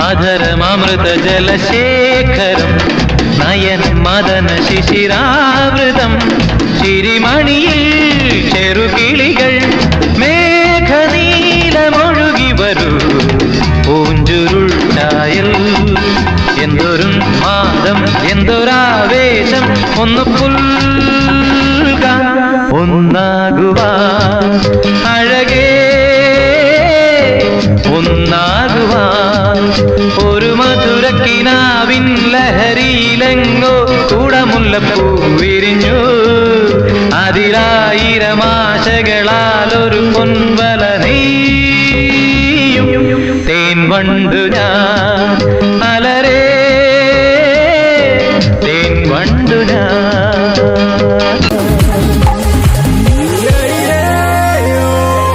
ആധരമൃത ജലശേഖരം നയന മദന ശിശിരാവൃതം ചിരിമണിയിൽ ചെറുകിളികൾ മേഘനീലമൊഴുകി വരൂ പൂഞ്ചുരുൾ ചായൽ എന്തൊരു മാദം എന്തൊരാവേശം ഒന്ന്